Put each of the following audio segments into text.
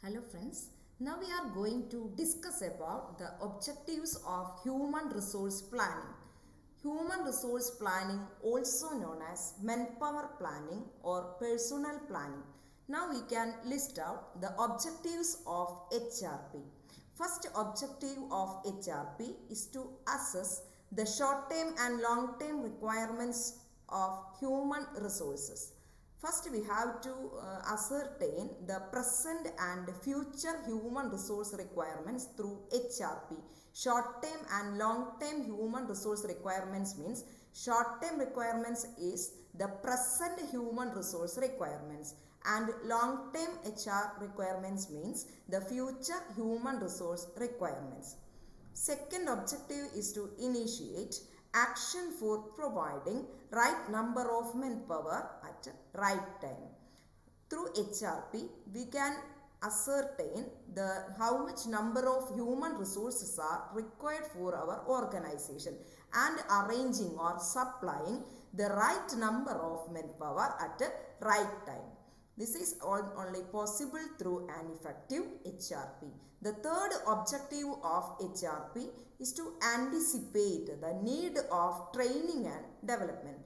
Hello friends, now we are going to discuss about the objectives of human resource planning. Human resource planning, also known as manpower planning or personnel planning. Now we can list out the objectives of HRP. First objective of HRP is to assess the short-term and long-term requirements of human resources. First, we have to ascertain the present and future human resource requirements through HRP. Short term and long term human resource requirements means short term requirements is the present human resource requirements, and long term HR requirements means the future human resource requirements. Second objective is to initiate action for providing right number of manpower at right time. Through HRP, we can ascertain the how much number of human resources are required for our organization and arranging or supplying the right number of manpower at the right time. This is only possible through an effective HRP. The third objective of HRP is to anticipate the need of training and development.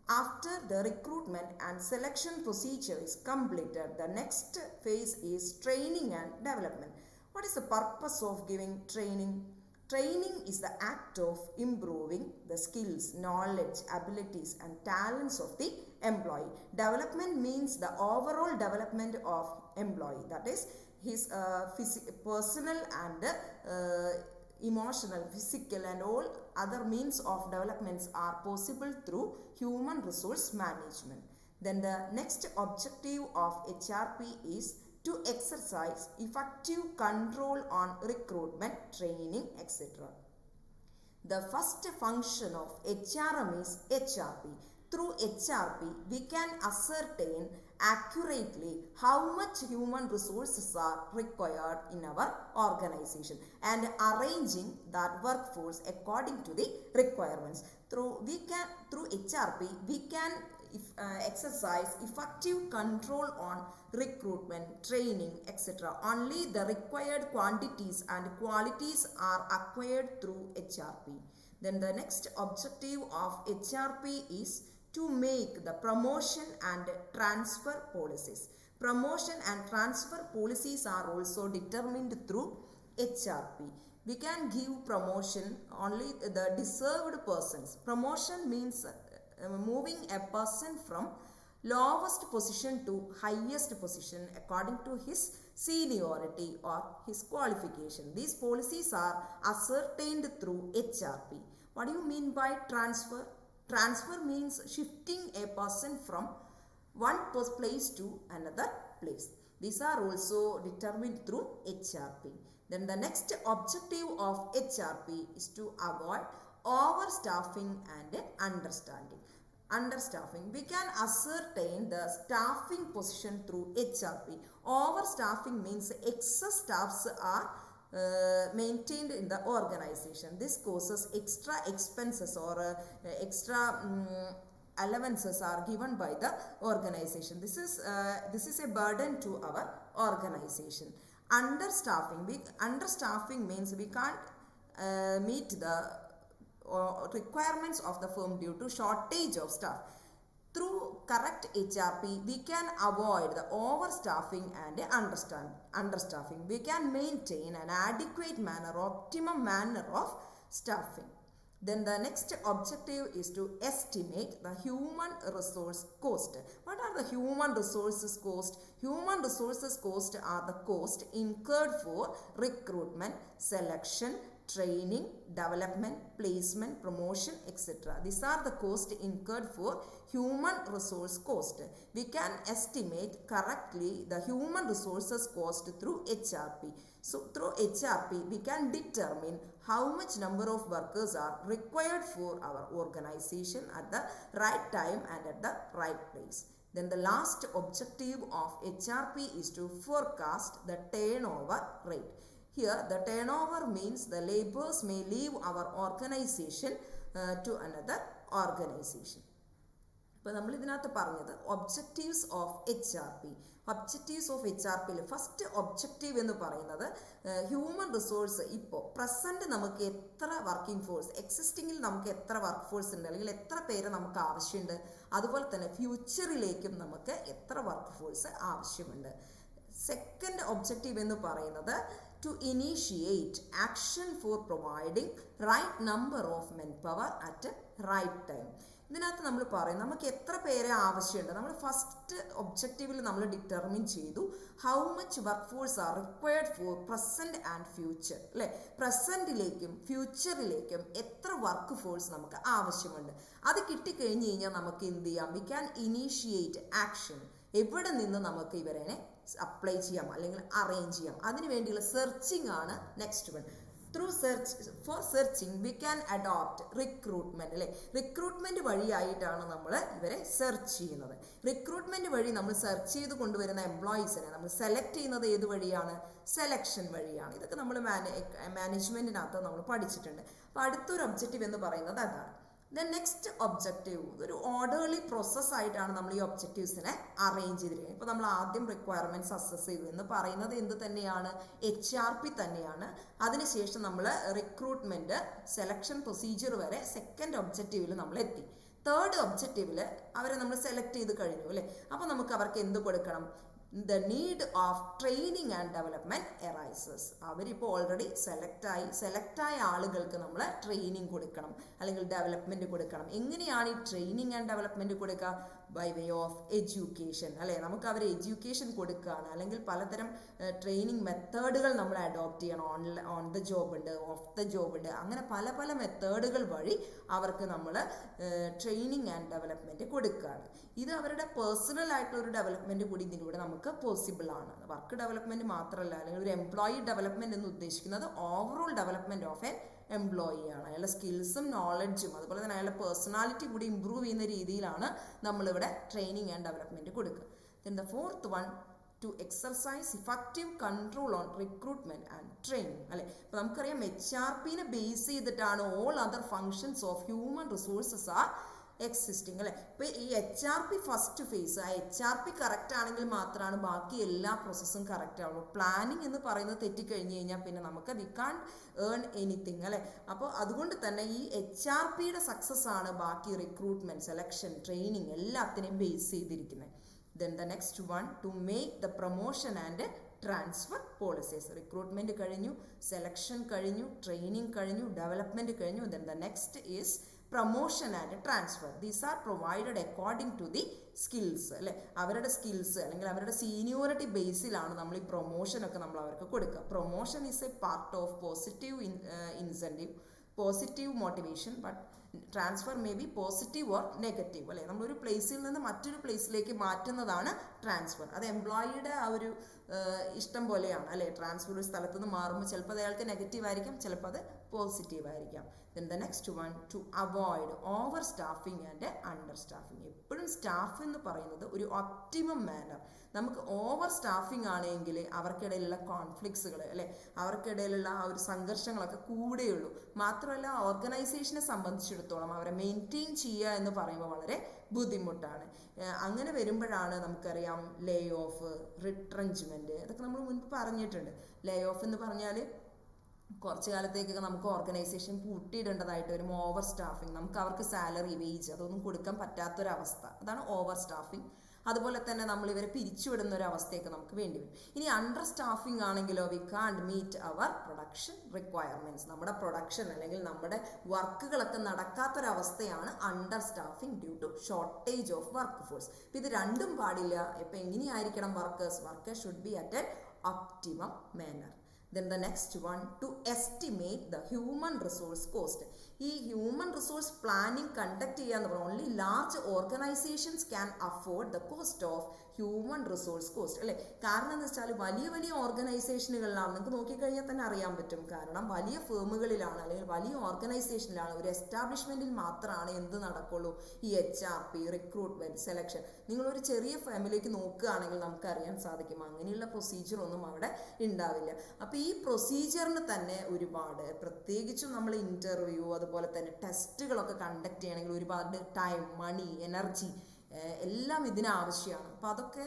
After the recruitment and selection procedure is completed, the next phase is training and development. What is the purpose of giving training? Training is the act of improving the skills, knowledge, abilities and talents of the employee. Development means the overall development of employee, that is his personal and emotional, physical and all other means of developments are possible through human resource management. Then the next objective of HRP is to exercise effective control on recruitment, training, etc. The first function of HRM is HRP. Through HRP, we can ascertain accurately how much human resources are required in our organization and arranging that workforce according to the requirements. Through HRP, we can exercise effective control on recruitment, training, etc. Only the required quantities and qualities are acquired through HRP. Then the next objective of HRP is to make the promotion and transfer policies. Promotion and transfer policies are also determined through HRP. We can give promotion only the deserved persons. Promotion means moving a person from lowest position to highest position according to his seniority or his qualification. These policies are ascertained through HRP. What do you mean by transfer? Transfer means shifting a person from one place to another place. These are also determined through HRP. Then the next objective of HRP is to avoid overstaffing and understaffing. We can ascertain the staffing position through HRP. Overstaffing means excess staffs are maintained in the organization. This causes extra expenses or extra allowances are given by the organization. This is a burden to our organization. Understaffing means we can't meet the requirements of the firm due to shortage of staff. Through correct HRP, we can avoid the overstaffing and understaffing. We can maintain an adequate manner, optimum manner of staffing. Then the next objective is to estimate the human resource cost. What are the human resources cost? Human resources cost are the cost incurred for recruitment, selection, training, development, placement, promotion, etc. These are the costs incurred for human resource cost. We can estimate correctly the human resources cost through HRP. So through HRP, we can determine how much number of workers are required for our organization at the right time and at the right place. Then the last objective of HRP is to forecast the turnover rate. Here the turnover means the laborers may leave our organization to another organization. ഇപ്പോൾ നമ്മൾ ഇതിനകത്ത് പറഞ്ഞത് objectives of HRP. Objectives of HRPയിൽ first objective എന്ന് പറയുന്നത് human resource ഇപ്പോൾ present നമുക്ക് എത്ര വർക്കിംഗ് ഫോഴ്സ് എക്സിസ്റ്റിങ്ങിൽ നമുക്ക് എത്ര വർക്ക് ഫോഴ്സ് ഉണ്ട് അല്ലെങ്കിൽ എത്ര പേര് നമുക്ക് ആവശ്യമുണ്ട്, അതുപോലെ തന്നെ ഫ്യൂച്ചറിലേക്കും നമുക്ക് എത്ര വർക്ക് ഫോഴ്സ് ആവശ്യമുണ്ട്. സെക്കൻഡ് ഒബ്ജക്റ്റീവ് എന്ന് പറയുന്നത് to initiate action for providing right number of men power at right time. ഇതിനകത്ത് നമ്മൾ പറയും നമുക്ക് എത്ര പേരെ ആവശ്യമുണ്ട്. നമ്മൾ ഫസ്റ്റ് ഒബ്ജക്റ്റീവിൽ നമ്മൾ ഡിറ്റർമിൻ ചെയ്തു how much work force are required for present and future, അല്ലേ? പ്രസൻറ്റിലേക്കും ഫ്യൂച്ചറിലേക്കും എത്ര വർക്ക് ഫോഴ്സ് നമുക്ക് ആവശ്യമുണ്ട്. അത് കിട്ടിക്കഴിഞ്ഞ് കഴിഞ്ഞാൽ നമുക്ക് എന്ത് ചെയ്യാം? We can initiate action. എവിടെ നിന്ന് നമുക്ക് ഇവരെ അപ്ലൈ ചെയ്യാം അല്ലെങ്കിൽ അറേഞ്ച് ചെയ്യാം. അതിനു വേണ്ടിയുള്ള സെർച്ചിങ് ആണ് next one. Through searching we can adopt recruitment, അല്ലെ? റിക്രൂട്ട്മെന്റ് വഴിയായിട്ടാണ് നമ്മൾ ഇവരെ സെർച്ച് ചെയ്യുന്നത്. റിക്രൂട്ട്മെന്റ് വഴി നമ്മൾ സെർച്ച് ചെയ്ത് കൊണ്ടുവരുന്ന എംപ്ലോയീസിനെ നമ്മൾ സെലക്ട് ചെയ്യുന്നത് ഏത് വഴിയാണ്? സെലക്ഷൻ വഴിയാണ്. ഇതൊക്കെ നമ്മൾ മാനേജ്മെന്റിനകത്ത് നമ്മൾ പഠിച്ചിട്ടുണ്ട്. അപ്പോൾ അടുത്തൊരു ഒബ്ജക്റ്റീവ് എന്ന് പറയുന്നത് അതാണ്. ദെൻ നെക്സ്റ്റ് ഒബ്ജക്റ്റീവ് ഒരു ഓർഡർലി പ്രോസസ് ആയിട്ടാണ് നമ്മൾ ഈ ഒബ്ജക്റ്റീവ്സിനെ അറേഞ്ച് ചെയ്തിരിക്കുന്നത്. ഇപ്പോൾ നമ്മൾ ആദ്യം റിക്വയർമെന്റ്സ് അസസ് ചെയ്തു എന്ന് പറയുന്നത് എന്ത് തന്നെയാണ്? HRP തന്നെയാണ്. അതിനുശേഷം നമ്മൾ റിക്രൂട്ട്മെന്റ് സെലക്ഷൻ പ്രൊസീജിയർ വരെ സെക്കൻഡ് ഒബ്ജക്റ്റീവിൽ നമ്മൾ എത്തി. തേർഡ് ഒബ്ജക്റ്റീവിൽ അവരെ നമ്മൾ സെലക്ട് ചെയ്ത് കഴിഞ്ഞു, അല്ലേ? അപ്പോൾ നമുക്ക് അവർക്ക് എന്ത് കൊടുക്കണം? the need of training and development arises. അവരിപ്പോൾ ഓൾറെഡി സെലക്റ്റായ ആളുകൾക്ക് നമ്മൾ ട്രെയിനിങ് കൊടുക്കണം അല്ലെങ്കിൽ ഡെവലപ്മെൻറ്റ് കൊടുക്കണം. എങ്ങനെയാണ് ഈ ട്രെയിനിങ് ആൻഡ് ഡെവലപ്മെൻറ്റ് കൊടുക്കുക? ബൈ വേ ഓഫ് എഡ്യൂക്കേഷൻ, അല്ലേ? നമുക്ക് അവർ എഡ്യൂക്കേഷൻ കൊടുക്കുകയാണ് അല്ലെങ്കിൽ പലതരം ട്രെയിനിങ് മെത്തേഡുകൾ നമ്മൾ അഡോപ്റ്റ് ചെയ്യണം. ഓൺ ദ ജോബ് ഉണ്ട്, ഓഫ് ദ ജോബ് ഉണ്ട്, അങ്ങനെ പല പല മെത്തേഡുകൾ വഴി അവർക്ക് നമ്മൾ ട്രെയിനിങ് ആൻഡ് ഡെവലപ്മെൻറ്റ് കൊടുക്കുകയാണ്. ഇത് അവരുടെ പേഴ്സണൽ ആയിട്ടുള്ള ഒരു ഡെവലപ്മെൻറ്റ് കൂടി ഇതിലൂടെ നമുക്ക് പോസിബിൾ ആണ്. വർക്ക് ഡെവലപ്മെൻറ്റ് മാത്രമല്ല, അല്ലെങ്കിൽ ഒരു എംപ്ലോയി ഡെവലപ്മെൻറ്റ് എന്ന് ഉദ്ദേശിക്കുന്നത് overall development of N employee ആണ്. അയാളുടെ സ്കിൽസും നോളജും അതുപോലെ തന്നെ അയാളുടെ പേഴ്സണാലിറ്റി കൂടി ഇമ്പ്രൂവ് ചെയ്യുന്ന രീതിയിലാണ് നമ്മളിവിടെ ട്രെയിനിങ് ആൻഡ് ഡെവലപ്മെൻറ്റ് കൊടുക്കുക. Then the fourth one two exercise effective control on recruitment and training, അല്ലെ? അപ്പോൾ നമുക്കറിയാം HRPനെ ബേസ് ചെയ്തിട്ടാണ് all other functions of human resources R existing, അല്ലെ? ഇപ്പൊ ഈ HRP ഫസ്റ്റ് ഫേസ്, ആ HRP കറക്റ്റ് ആണെങ്കിൽ മാത്രമാണ് ബാക്കി എല്ലാ പ്രോസസ്സും കറക്റ്റ് ആവുള്ളൂ. പ്ലാനിങ് എന്ന് പറയുന്നത് തെറ്റിക്കഴിഞ്ഞ് കഴിഞ്ഞാൽ പിന്നെ നമുക്ക് വി കാൺ ഏൺ എനിത്തിങ്, അല്ലെ? അപ്പോൾ അതുകൊണ്ട് തന്നെ ഈ HRPയുടെ സക്സസ് ആണ് ബാക്കി റിക്രൂട്ട്മെന്റ്, സെലക്ഷൻ, ട്രെയിനിങ് എല്ലാത്തിനെയും ബേസ് ചെയ്തിരിക്കുന്നത്. Then the next one to make the promotion and transfer policies. Recruitment കഴിഞ്ഞു, സെലക്ഷൻ കഴിഞ്ഞു, ട്രെയിനിങ് കഴിഞ്ഞു, ഡെവലപ്മെന്റ് കഴിഞ്ഞു. Then the next is promotion and transfer. These are provided according to the skills, അല്ലെ? അവരുടെ skills അല്ലെങ്കിൽ അവരുടെ seniority ബേസിലാണ് നമ്മൾ ഈ പ്രൊമോഷനൊക്കെ നമ്മൾ അവർക്ക് കൊടുക്കുക. Promotion is A part of positive incentive, positive motivation, but transfer may be positive or negative, അല്ലെ? നമ്മളൊരു പ്ലേസിൽ നിന്ന് മറ്റൊരു പ്ലേസിലേക്ക് മാറ്റുന്നതാണ് ട്രാൻസ്ഫർ. അത് എംപ്ലോയിയുടെ ആ ഒരു ഇഷ്ടം പോലെയാണ്, അല്ലെ? ട്രാൻസ്ഫർ ഒരു സ്ഥലത്ത് നിന്ന് മാറുമ്പോൾ ചിലപ്പോൾ അത് അയാൾക്ക് നെഗറ്റീവ് ആയിരിക്കാം, ചിലപ്പോൾ അത് പോസിറ്റീവ് ആയിരിക്കാം. Then the next one to avoid overstaffing and understaffing. എപ്പോഴും സ്റ്റാഫ് എന്ന് പറയുന്നത് ഒരു ഒപ്റ്റിമം മാനർ. നമുക്ക് ഓവർ സ്റ്റാഫിംഗ് ആണെങ്കിൽ അവർക്കിടയിലുള്ള കോൺഫ്ലിക്ട്സുകൾ, അല്ലെ? അവർക്കിടയിലുള്ള ആ ഒരു സംഘർഷങ്ങളൊക്കെ കൂടെയുള്ളൂ. മാത്രമല്ല ഓർഗനൈസേഷനെ സംബന്ധിച്ചിടത്തോളം അവരെ മെയിൻറ്റെയിൻ ചെയ്യുക എന്ന് പറയുമ്പോൾ വളരെ ബുദ്ധിമുട്ടാണ്. അങ്ങനെ വരുമ്പോഴാണ് നമുക്കറിയാം ലേ ഓഫ്, റിട്രഞ്ച്മെന്റ്, ഇതൊക്കെ നമ്മൾ മുൻപ് പറഞ്ഞിട്ടുണ്ട്. ലേ ഓഫ് എന്ന് പറഞ്ഞാൽ കുറച്ച് കാലത്തേക്കൊക്കെ നമുക്ക് ഓർഗനൈസേഷൻ പൂട്ടിയിടേണ്ടതായിട്ട് വരും. ഓവർ സ്റ്റാഫിങ്, നമുക്ക് അവർക്ക് സാലറി, വേജ് അതൊന്നും കൊടുക്കാൻ പറ്റാത്തൊരവസ്ഥ, അതാണ് ഓവർ സ്റ്റാഫിങ്. അതുപോലെ തന്നെ നമ്മൾ ഇവരെ പിരിച്ചുവിടുന്ന ഒരു അവസ്ഥയൊക്കെ നമുക്ക് വേണ്ടി വരും. ഇനി അണ്ടർ സ്റ്റാഫിംഗ് ആണെങ്കിലോ we can't meet our production requirements. നമ്മുടെ പ്രൊഡക്ഷൻ അല്ലെങ്കിൽ നമ്മുടെ വർക്കുകളൊക്കെ നടക്കാത്തൊരവസ്ഥയാണ് under staffing due to shortage of work force. ഇപ്പം ഇത് രണ്ടും പാടില്ല. ഇപ്പം എങ്ങനെയായിരിക്കണം workers should be at an optimum manner. Then the next one to estimate the human resource cost. ഈ ഹ്യൂമൻ റിസോഴ്സ് പ്ലാനിങ് കണ്ടക്ട് ചെയ്യാന്ന് പറഞ്ഞാൽ only large organisations can afford the cost of human resource cost, അല്ലേ? കാരണം എന്ന് വെച്ചാൽ വലിയ വലിയ ഓർഗനൈസേഷനുകളിലാണ്, നിങ്ങൾക്ക് നോക്കിക്കഴിഞ്ഞാൽ തന്നെ അറിയാൻ പറ്റും. കാരണം വലിയ ഫേമുകളിലാണ് അല്ലെങ്കിൽ വലിയ ഓർഗനൈസേഷനിലാണ്, ഒരു എസ്റ്റാബ്ലിഷ്മെന്റിൽ മാത്രമാണ് എന്ത് നടക്കുള്ളൂ, ഈ HRP, റിക്രൂട്ട്മെന്റ്, സെലക്ഷൻ. നിങ്ങളൊരു ചെറിയ ഫാമിലിക്ക് നോക്കുകയാണെങ്കിൽ നമുക്ക് അറിയാൻ സാധിക്കും അങ്ങനെയുള്ള പ്രൊസീജിയർ ഒന്നും അവിടെ ഉണ്ടാവില്ല. അപ്പോൾ ഈ പ്രൊസീജിയറിന് തന്നെ ഒരുപാട്, പ്രത്യേകിച്ചും നമ്മൾ ഇന്റർവ്യൂ അതുപോലെ തന്നെ ടെസ്റ്റുകളൊക്കെ കണ്ടക്ട് ചെയ്യണമെങ്കിൽ ഒരുപാട് ടൈം, മണി, എനർജി എല്ലാം ഇതിനാവശ്യമാണ്. അപ്പോൾ അതൊക്കെ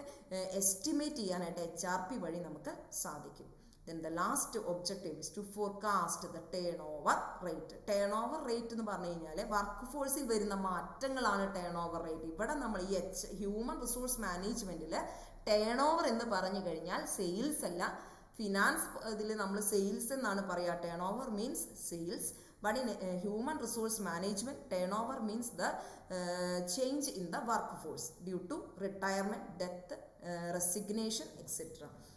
എസ്റ്റിമേറ്റ് ചെയ്യാനായിട്ട് HRP വഴി നമുക്ക് സാധിക്കും. Then the last objective is to forecast the turnover rate. Turnover rate എന്ന് പറഞ്ഞു കഴിഞ്ഞാൽ വർക്ക് ഫോഴ്സിൽ വരുന്ന മാറ്റങ്ങളാണ് ടേൺ റേറ്റ്. ഇവിടെ നമ്മൾ ഈ ഹ്യൂമൻ റിസോഴ്സ് മാനേജ്മെൻറ്റിൽ ടേൺ ഓവർ എന്ന് പറഞ്ഞു കഴിഞ്ഞാൽ സെയിൽസ് അല്ല, ഫിനാൻസ് ഇതിൽ നമ്മൾ സെയിൽസ് എന്നാണ് പറയുക. Turn over means sales. But in human resource management, turnover means the change in the workforce due to retirement, death, resignation, etc.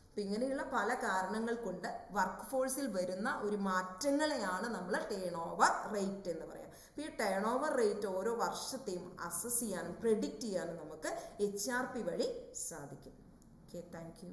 അപ്പം ഇങ്ങനെയുള്ള പല കാരണങ്ങൾ കൊണ്ട് വർക്ക് ഫോഴ്സിൽ വരുന്ന ഒരു മാറ്റങ്ങളെയാണ് നമ്മൾ ടേൺ ഓവർ റേറ്റ് എന്ന് പറയാം. അപ്പോൾ ഈ ടേൺ ഓവർ റേറ്റ് ഓരോ വർഷത്തെയും അസസ് ചെയ്യാനും പ്രെഡിക്റ്റ് ചെയ്യാനും നമുക്ക് HRP വഴി സാധിക്കും. Okay, thank you.